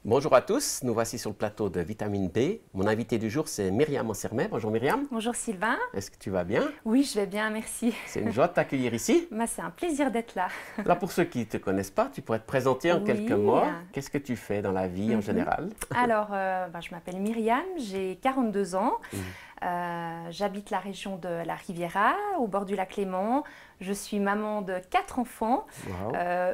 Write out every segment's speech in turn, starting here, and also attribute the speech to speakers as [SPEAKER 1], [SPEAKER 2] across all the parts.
[SPEAKER 1] Bonjour à tous, nous voici sur le plateau de Vitamine B. Mon invité du jour, c'est Myriam Ansermet. Bonjour Myriam.
[SPEAKER 2] Bonjour Sylvain.
[SPEAKER 1] Est-ce que tu vas bien?
[SPEAKER 2] Oui, je vais bien, merci.
[SPEAKER 1] C'est une joie de t'accueillir ici.
[SPEAKER 2] C'est un plaisir d'être là.
[SPEAKER 1] Là, pour ceux qui ne te connaissent pas, tu pourrais te présenter en quelques mots. Qu'est-ce que tu fais dans la vie en général?
[SPEAKER 2] Alors, je m'appelle Myriam, j'ai 42 ans. J'habite la région de la Riviera, au bord du lac Léman. Je suis maman de 4 enfants,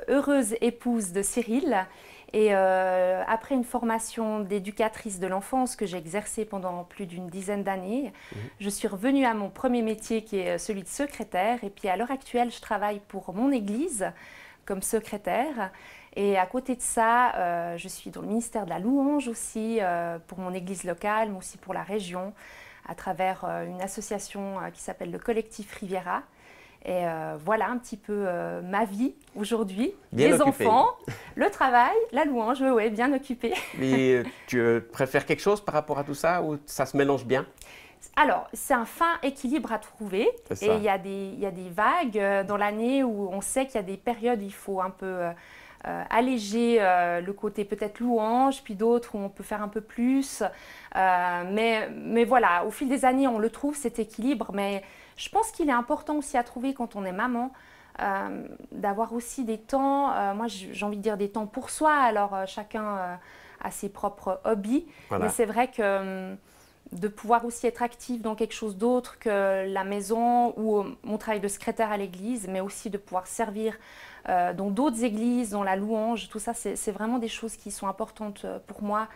[SPEAKER 2] heureuse épouse de Cyril. Et après une formation d'éducatrice de l'enfance que j'ai exercée pendant plus d'une dizaine d'années, je suis revenue à mon premier métier qui est celui de secrétaire. Et puis à l'heure actuelle, je travaille pour mon église comme secrétaire. Et à côté de ça, je suis dans le ministère de la Louange aussi, pour mon église locale, mais aussi pour la région, à travers une association qui s'appelle le Collectif Riviera. Et voilà un petit peu ma vie aujourd'hui, les enfants, le travail, la louange, oui, bien occupée.
[SPEAKER 1] Et tu préfères quelque chose par rapport à tout ça ou ça se mélange bien?
[SPEAKER 2] Alors, c'est un fin équilibre à trouver et il y a des vagues dans l'année où on sait qu'il y a des périodes où il faut un peu alléger le côté peut-être louange, puis d'autres où on peut faire un peu plus. Mais voilà, au fil des années, on le trouve cet équilibre, mais je pense qu'il est important aussi à trouver quand on est maman, d'avoir aussi des temps, moi j'ai envie de dire des temps pour soi, alors chacun a ses propres hobbies, mais c'est vrai que de pouvoir aussi être active dans quelque chose d'autre que la maison ou mon travail de secrétaire à l'église, mais aussi de pouvoir servir dans d'autres églises, dans la louange, tout ça, c'est vraiment des choses qui sont importantes pour moi,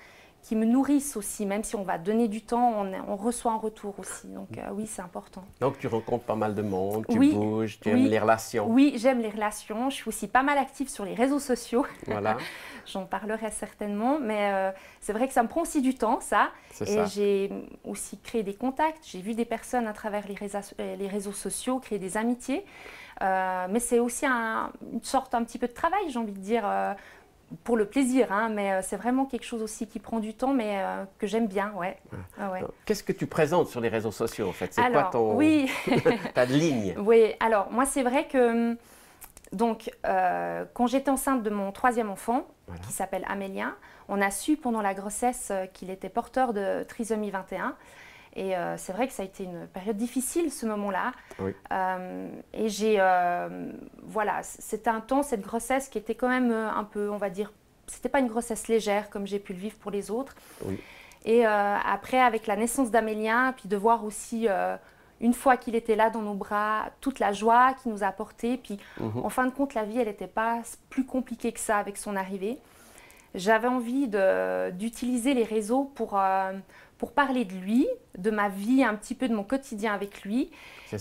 [SPEAKER 2] qui me nourrissent aussi, même si on va donner du temps, on reçoit en retour aussi. Donc oui, c'est important.
[SPEAKER 1] Donc tu rencontres pas mal de monde, tu bouges, tu aimes les relations.
[SPEAKER 2] Oui, j'aime les relations. Je suis aussi pas mal active sur les réseaux sociaux.
[SPEAKER 1] Voilà.
[SPEAKER 2] J'en parlerai certainement, mais c'est vrai que ça me prend aussi du temps, ça. Et j'ai aussi créé des contacts. J'ai vu des personnes à travers les réseaux sociaux, créer des amitiés. Mais c'est aussi une sorte un petit peu de travail, j'ai envie de dire, pour le plaisir, hein, mais c'est vraiment quelque chose aussi qui prend du temps, mais que j'aime bien, ouais.
[SPEAKER 1] Qu'est-ce que tu présentes sur les réseaux sociaux, en fait? C'est quoi ta ligne?
[SPEAKER 2] Oui, alors moi, c'est vrai que donc, quand j'étais enceinte de mon troisième enfant, qui s'appelle Amélien, on a su pendant la grossesse qu'il était porteur de trisomie 21. Et c'est vrai que ça a été une période difficile, ce moment-là. Et voilà, c'était un temps, cette grossesse qui était quand même un peu, on va dire, c'était pas une grossesse légère comme j'ai pu le vivre pour les autres. Et après, avec la naissance d'Amélien, puis de voir aussi, une fois qu'il était là dans nos bras, toute la joie qu'il nous a apportée. Puis en fin de compte, la vie, elle n'était pas plus compliquée que ça avec son arrivée. J'avais envie d'utiliser les réseaux pour parler de lui, de ma vie, un petit peu de mon quotidien avec lui,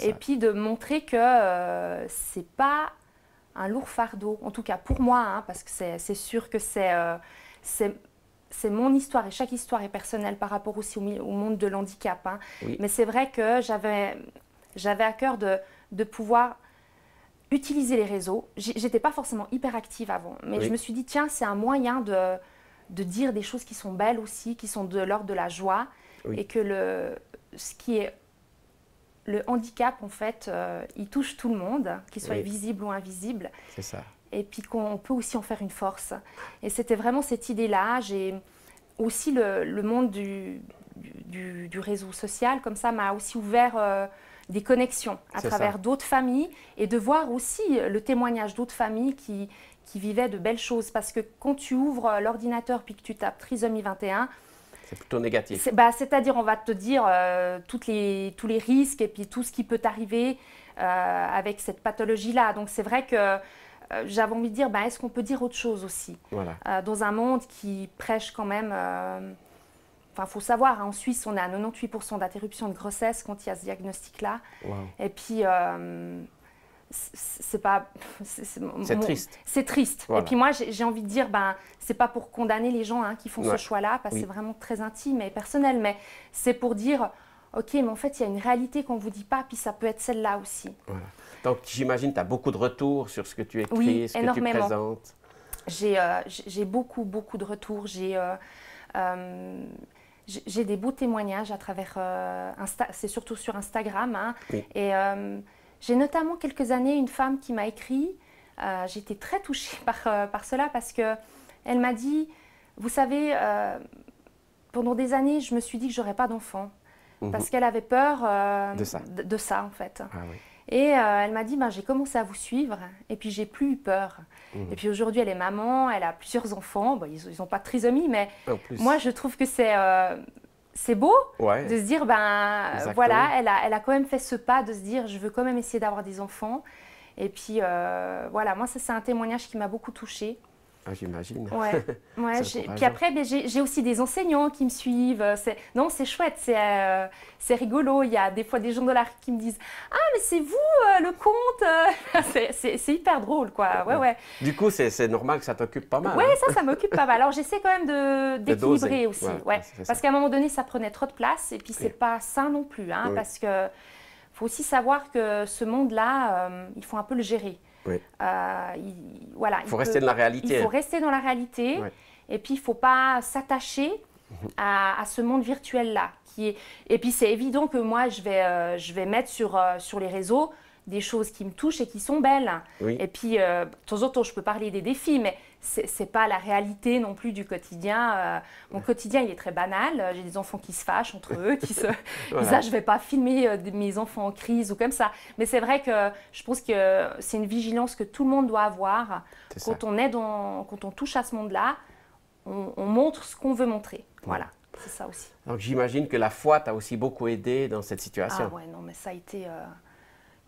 [SPEAKER 2] et puis de montrer que c'est pas un lourd fardeau, en tout cas pour moi, hein, parce que c'est sûr que c'est mon histoire et chaque histoire est personnelle par rapport aussi au monde de l'handicap. Hein. Mais c'est vrai que j'avais à cœur de pouvoir utiliser les réseaux. J'étais pas forcément hyper active avant, mais je me suis dit, tiens, c'est un moyen de dire des choses qui sont belles aussi, qui sont de l'ordre de la joie, et que ce qui est le handicap, en fait, il touche tout le monde, qu'il soit visible ou invisible.
[SPEAKER 1] C'est ça.
[SPEAKER 2] Et puis qu'on peut aussi en faire une force. Et c'était vraiment cette idée-là. J'ai aussi le monde du réseau social, comme ça, m'a aussi ouvert des connexions à travers d'autres familles, et de voir aussi le témoignage d'autres familles qui vivaient de belles choses. Parce que quand tu ouvres l'ordinateur puis que tu tapes trisomie 21,
[SPEAKER 1] c'est plutôt négatif.
[SPEAKER 2] C'est-à-dire, on va te dire tous les risques et puis tout ce qui peut t'arriver avec cette pathologie-là. Donc c'est vrai que j'avais envie de dire, est-ce qu'on peut dire autre chose aussi dans un monde qui prêche quand même... Enfin, il faut savoir, hein, en Suisse, on a 98% d'interruption de grossesse quand il y a ce diagnostic-là. Et puis... c'est
[SPEAKER 1] triste.
[SPEAKER 2] C'est triste. Et puis moi, j'ai envie de dire, c'est pas pour condamner les gens qui font ce choix-là, parce que c'est vraiment très intime et personnel, mais c'est pour dire, ok, mais en fait, il y a une réalité qu'on ne vous dit pas, puis ça peut être celle-là aussi.
[SPEAKER 1] Donc, j'imagine que tu as beaucoup de retours sur ce que tu écris, ce que tu présentes.
[SPEAKER 2] J'ai beaucoup de retours. J'ai des beaux témoignages à travers c'est surtout sur Instagram. Hein, et j'ai notamment quelques années une femme qui m'a écrit. J'ai été très touchée par cela parce qu'elle m'a dit vous savez, pendant des années, je me suis dit que j'aurais pas d'enfant. Parce qu'elle avait peur de ça, en fait.
[SPEAKER 1] Ah, oui.
[SPEAKER 2] Et elle m'a dit, ben, j'ai commencé à vous suivre, et puis j'ai plus eu peur. Et puis aujourd'hui, elle est maman, elle a plusieurs enfants. Bon, ils n'ont pas de trisomie, mais moi, je trouve que c'est beau de se dire, ben voilà, elle a quand même fait ce pas de se dire, je veux quand même essayer d'avoir des enfants. Et puis voilà, moi, ça, c'est un témoignage qui m'a beaucoup touchée.
[SPEAKER 1] Ah, j'imagine.
[SPEAKER 2] Ouais. Puis après, ben, j'ai aussi des enseignants qui me suivent. Non, c'est chouette, c'est rigolo. Il y a des fois des gens de la rue qui me disent « Ah, mais c'est vous, le conte !» C'est hyper drôle, quoi. Ouais.
[SPEAKER 1] Du coup, c'est normal que ça t'occupe pas mal.
[SPEAKER 2] Oui,
[SPEAKER 1] hein.
[SPEAKER 2] ça m'occupe pas mal. Alors, j'essaie quand même d'équilibrer aussi. Ouais. Parce qu'à un moment donné, ça prenait trop de place. Et puis, c'est pas sain non plus. Hein, parce qu'il faut aussi savoir que ce monde-là, il faut un peu le gérer.
[SPEAKER 1] Oui.
[SPEAKER 2] Voilà,
[SPEAKER 1] il faut rester dans la réalité.
[SPEAKER 2] Il faut rester dans la réalité. Ouais. Et puis, il ne faut pas s'attacher à ce monde virtuel-là. Et puis, c'est évident que moi, je vais mettre sur les réseaux des choses qui me touchent et qui sont belles. Oui. Et puis, de temps en temps, je peux parler des défis, mais ce n'est pas la réalité non plus du quotidien. Mon quotidien, il est très banal. J'ai des enfants qui se fâchent entre eux, voilà. Ça, je ne vais pas filmer mes enfants en crise ou comme ça. Mais c'est vrai que je pense que c'est une vigilance que tout le monde doit avoir. Quand on touche à ce monde-là, on montre ce qu'on veut montrer. Voilà, c'est ça aussi.
[SPEAKER 1] Donc, j'imagine que la foi t'a aussi beaucoup aidé dans cette situation.
[SPEAKER 2] Ah ouais, non, mais ça a été...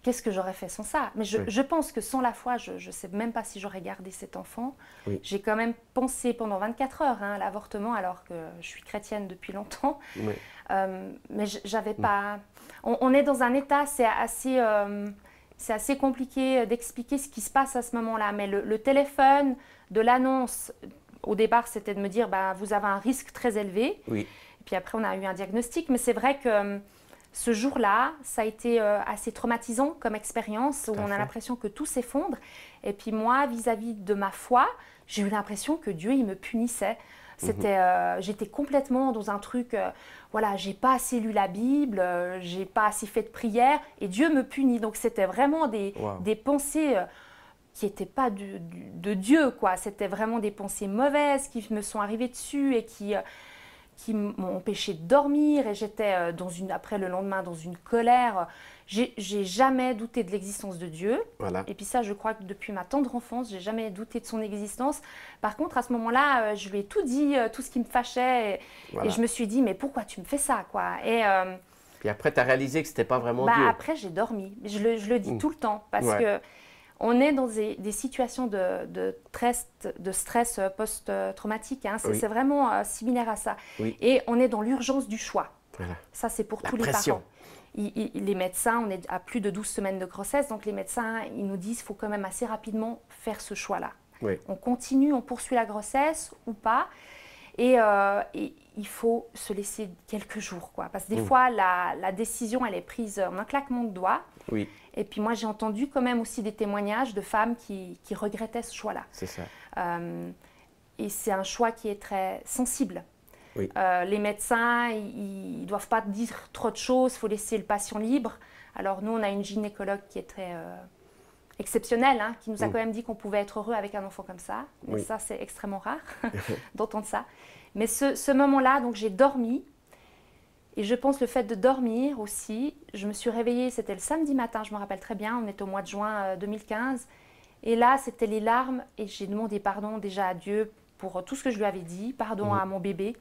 [SPEAKER 2] Qu'est-ce que j'aurais fait sans ça? Mais je pense que sans la foi, je ne sais même pas si j'aurais gardé cet enfant. Oui. J'ai quand même pensé pendant 24 heures à l'avortement, alors que je suis chrétienne depuis longtemps. Oui. Mais j'avais pas... On est dans un état, c'est assez compliqué d'expliquer ce qui se passe à ce moment-là. Mais le téléphone de l'annonce, au départ, c'était de me dire bah, vous avez un risque très élevé. Oui. Et puis après, on a eu un diagnostic. Mais c'est vrai que... Ce jour-là, ça a été assez traumatisant comme expérience, où on a l'impression que tout s'effondre. Et puis moi, vis-à-vis de ma foi, j'ai eu l'impression que Dieu, il me punissait. J'étais complètement dans un truc, voilà, j'ai pas assez lu la Bible, j'ai pas assez fait de prière, et Dieu me punit. Donc c'était vraiment des pensées qui n'étaient pas de Dieu, quoi. C'était vraiment des pensées mauvaises qui me sont arrivées dessus et qui m'ont empêché de dormir, et j'étais après le lendemain dans une colère. J'ai jamais douté de l'existence de Dieu. Voilà. Et puis ça, je crois que depuis ma tendre enfance, j'ai jamais douté de son existence. Par contre, à ce moment-là, je lui ai tout dit, tout ce qui me fâchait, et je me suis dit, mais pourquoi tu me fais ça, quoi?
[SPEAKER 1] Puis après, tu as réalisé que c'était pas vraiment Dieu.
[SPEAKER 2] Après, j'ai dormi. Je le dis tout le temps, parce que on est dans des situations de stress post-traumatique. Hein. C'est vraiment similaire à ça. Oui. Et on est dans l'urgence du choix. Voilà. Ça, c'est pour tous les parents. Les médecins, on est à plus de 12 semaines de grossesse, donc les médecins, ils nous disent qu'il faut quand même assez rapidement faire ce choix-là. Oui. On continue, on poursuit la grossesse ou pas. Et il faut se laisser quelques jours, quoi. Parce que des fois, la décision, elle est prise en un claquement de doigts. Oui. Et puis moi, j'ai entendu quand même aussi des témoignages de femmes qui regrettaient ce choix-là. C'est ça. Et c'est un choix qui est très sensible. Oui. Les médecins, ils ne doivent pas dire trop de choses, il faut laisser le patient libre. Alors nous, on a une gynécologue qui est très exceptionnelle, hein, qui nous a quand même dit qu'on pouvait être heureux avec un enfant comme ça. Mais ça, c'est extrêmement rare d'entendre ça. Mais ce moment-là, donc j'ai dormi. Et je pense le fait de dormir aussi, je me suis réveillée, c'était le samedi matin, je me rappelle très bien, on était au mois de juin 2015. Et là, c'était les larmes, et j'ai demandé pardon déjà à Dieu pour tout ce que je lui avais dit, pardon à mon bébé,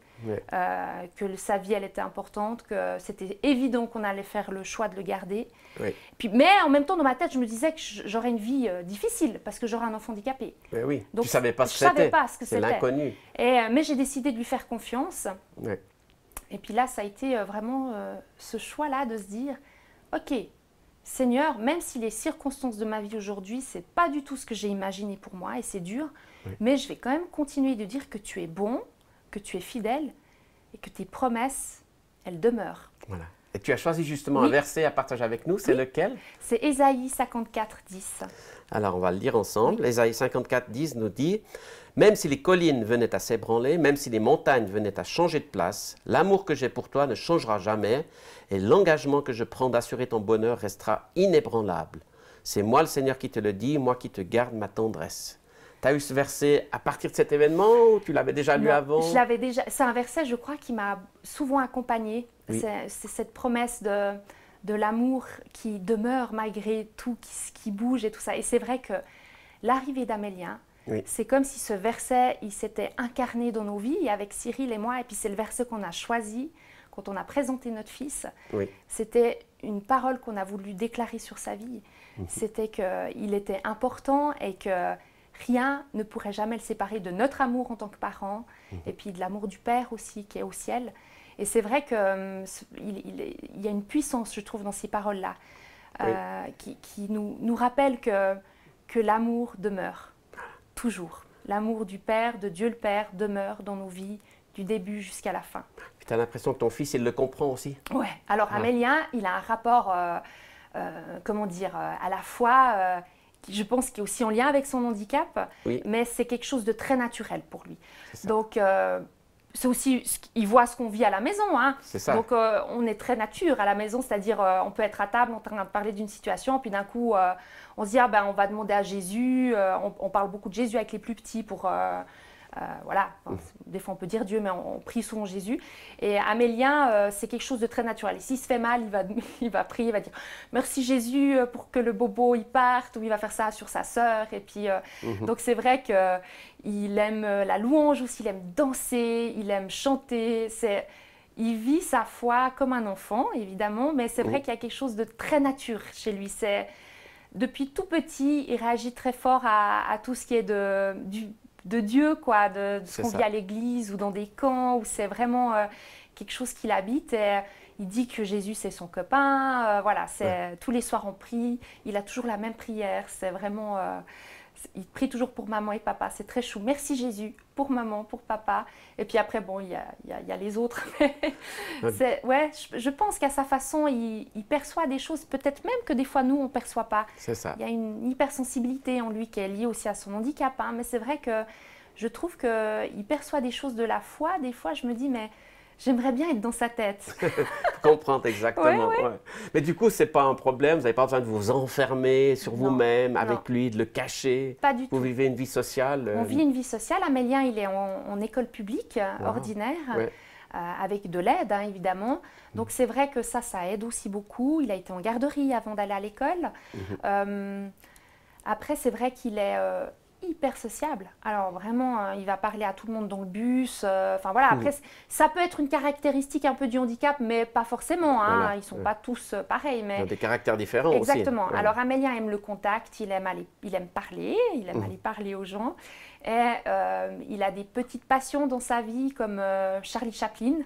[SPEAKER 2] que sa vie, elle était importante, que c'était évident qu'on allait faire le choix de le garder. Oui. Puis, mais en même temps, dans ma tête, je me disais que j'aurais une vie difficile, parce que j'aurais un enfant handicapé.
[SPEAKER 1] Mais oui,
[SPEAKER 2] donc,
[SPEAKER 1] tu ne savais pas ce que c'était.
[SPEAKER 2] C'est l'inconnu. Mais j'ai décidé de lui faire confiance. Oui. Et puis là, ça a été vraiment ce choix-là de se dire, ok, Seigneur, même si les circonstances de ma vie aujourd'hui, ce n'est pas du tout ce que j'ai imaginé pour moi et c'est dur, mais je vais quand même continuer de dire que tu es bon, que tu es fidèle et que tes promesses, elles demeurent.
[SPEAKER 1] Voilà. Et tu as choisi justement un verset à partager avec nous, c'est lequel?
[SPEAKER 2] C'est Ésaïe 54, 10.
[SPEAKER 1] Alors, on va le lire ensemble. Ésaïe 54, 10 nous dit « Même si les collines venaient à s'ébranler, même si les montagnes venaient à changer de place, l'amour que j'ai pour toi ne changera jamais, et l'engagement que je prends d'assurer ton bonheur restera inébranlable. C'est moi le Seigneur qui te le dis, moi qui te garde ma tendresse. Tu as eu ce verset à partir de cet événement ou tu l'avais déjà lu avant?
[SPEAKER 2] Je l'avais déjà. C'est un verset, je crois, qui m'a souvent accompagnée. Oui. C'est cette promesse de l'amour qui demeure malgré tout, qui bouge et tout ça. Et c'est vrai que l'arrivée d'Amélien, oui. C'est comme si ce verset, il s'était incarné dans nos vies avec Cyril et moi. Et puis c'est le verset qu'on a choisi quand on a présenté notre fils. Oui. C'était une parole qu'on a voulu déclarer sur sa vie. C'était qu'il était important et que rien ne pourrait jamais le séparer de notre amour en tant que parents et puis de l'amour du Père aussi qui est au ciel. Et c'est vrai qu'il y a une puissance, je trouve, dans ces paroles-là qui nous rappelle que l'amour demeure. Toujours. L'amour du Père, de Dieu le Père, demeure dans nos vies du début jusqu'à la fin.
[SPEAKER 1] Tu as l'impression que ton fils, il le comprend aussi?
[SPEAKER 2] Oui. Alors, Amélien, il a un rapport, comment dire, à la fois, je pense qu'il est aussi en lien avec son handicap, oui. Mais c'est quelque chose de très naturel pour lui. Donc, c'est aussi, il voit ce qu'on vit à la maison. Hein. C'est ça. Donc, on est très nature à la maison, c'est-à-dire on peut être à table en train de parler d'une situation, puis d'un coup, on se dit, on va demander à Jésus. On parle beaucoup de Jésus avec les plus petits pour... voilà, des fois on peut dire Dieu, mais on prie souvent Jésus. Et Amélien, c'est quelque chose de très naturel. Et s'il se fait mal, il va prier, il va dire merci Jésus pour que le bobo il parte, ou il va faire ça sur sa sœur. Et puis, donc c'est vrai qu'il aime la louange aussi, il aime danser, il aime chanter. Il vit sa foi comme un enfant, évidemment, mais c'est vrai qu'il y a quelque chose de très nature chez lui. Depuis tout petit, il réagit très fort à tout ce qui est de Dieu, quoi, de ce qu'on vit à l'église ou dans des camps, où c'est vraiment quelque chose qui l'habite. Et il dit que Jésus, c'est son copain. Voilà, tous les soirs on prie. Il a toujours la même prière. C'est vraiment... il prie toujours pour maman et papa. C'est très chou. Merci Jésus pour maman, pour papa. Et puis après, bon, il y a les autres. Je pense qu'à sa façon, il perçoit des choses, peut-être même que des fois, nous, on ne perçoit pas.
[SPEAKER 1] C'est ça.
[SPEAKER 2] Il y a une hypersensibilité en lui qui est liée aussi à son handicap. Hein, mais c'est vrai que je trouve qu'il perçoit des choses de la foi. Des fois, je me dis, mais... j'aimerais bien être dans sa tête.
[SPEAKER 1] Comprendre exactement. Ouais. Mais du coup, ce n'est pas un problème. Vous n'avez pas besoin de vous enfermer sur vous-même, avec lui, de le cacher.
[SPEAKER 2] Pas du tout.
[SPEAKER 1] Vous vivez une vie sociale.
[SPEAKER 2] On vit une vie sociale. Amélien, il est en école publique ordinaire, avec de l'aide, hein, évidemment. Donc, c'est vrai que ça aide aussi beaucoup. Il a été en garderie avant d'aller à l'école. Après, c'est vrai qu'il est... hyper sociable. Alors vraiment, il va parler à tout le monde dans le bus. Enfin voilà, après, ça peut être une caractéristique un peu du handicap, mais pas forcément. Hein, voilà. Ils ne sont pas tous pareils. Mais...
[SPEAKER 1] ils ont des caractères différents aussi.
[SPEAKER 2] Exactement. Alors Amélien aime le contact, il aime parler, il aime aller parler aux gens. Et il a des petites passions dans sa vie, comme Charlie Chaplin.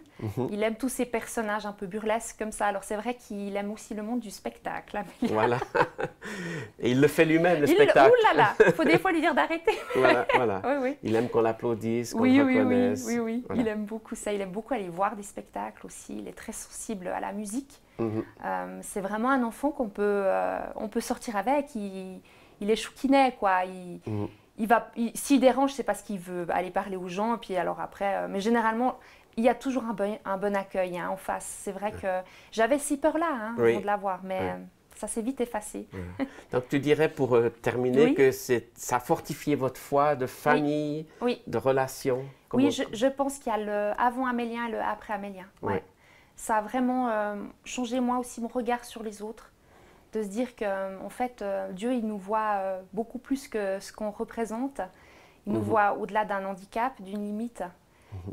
[SPEAKER 2] Il aime tous ces personnages un peu burlesques comme ça. Alors c'est vrai qu'il aime aussi le monde du spectacle. Amélien.
[SPEAKER 1] Voilà. Et il le fait lui-même, le spectacle.
[SPEAKER 2] Ouh là là, il faut des fois lui dire d'arrêter.
[SPEAKER 1] Voilà. Oui. Il aime qu'on l'applaudisse, qu'on le reconnaisse.
[SPEAKER 2] Oui. Voilà. Il aime beaucoup ça. Il aime beaucoup aller voir des spectacles aussi. Il est très sensible à la musique. C'est vraiment un enfant qu'on peut sortir avec. Il est chouquinet, quoi. S'il dérange, c'est parce qu'il veut aller parler aux gens. Et puis alors après, mais généralement, il y a toujours un bon accueil en face. C'est vrai que j'avais si peur-là avant de l'avoir, mais ça s'est vite effacé.
[SPEAKER 1] Donc tu dirais pour terminer que ça a fortifié votre foi de famille, de relation.
[SPEAKER 2] Oui, je pense qu'il y a le avant Amélien et le après Amélien. Ouais. Ça a vraiment changé moi aussi mon regard sur les autres. De se dire qu'en fait, Dieu, il nous voit beaucoup plus que ce qu'on représente. Il nous voit au-delà d'un handicap, d'une limite.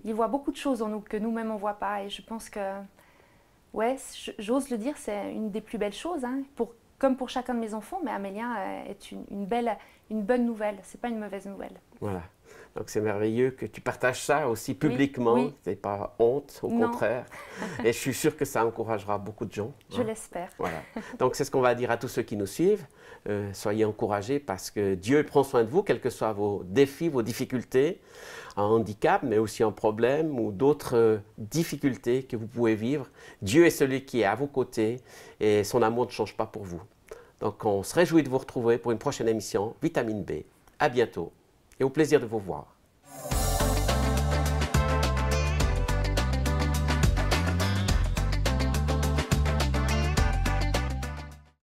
[SPEAKER 2] Il voit beaucoup de choses en nous que nous-mêmes, on ne voit pas. Et je pense que, j'ose le dire, c'est une des plus belles choses, hein, comme pour chacun de mes enfants. Mais Amélien est une bonne nouvelle. Ce n'est pas une mauvaise nouvelle.
[SPEAKER 1] Voilà. Donc c'est merveilleux que tu partages ça aussi publiquement. Tu n'es pas honte, au contraire. Et je suis sûre que ça encouragera beaucoup de gens.
[SPEAKER 2] Je l'espère.
[SPEAKER 1] Voilà. Donc c'est ce qu'on va dire à tous ceux qui nous suivent. Soyez encouragés parce que Dieu prend soin de vous, quels que soient vos défis, vos difficultés, un handicap, mais aussi un problème ou d'autres difficultés que vous pouvez vivre. Dieu est celui qui est à vos côtés et son amour ne change pas pour vous. Donc on se réjouit de vous retrouver pour une prochaine émission Vitamine B. À bientôt. Et au plaisir de vous voir.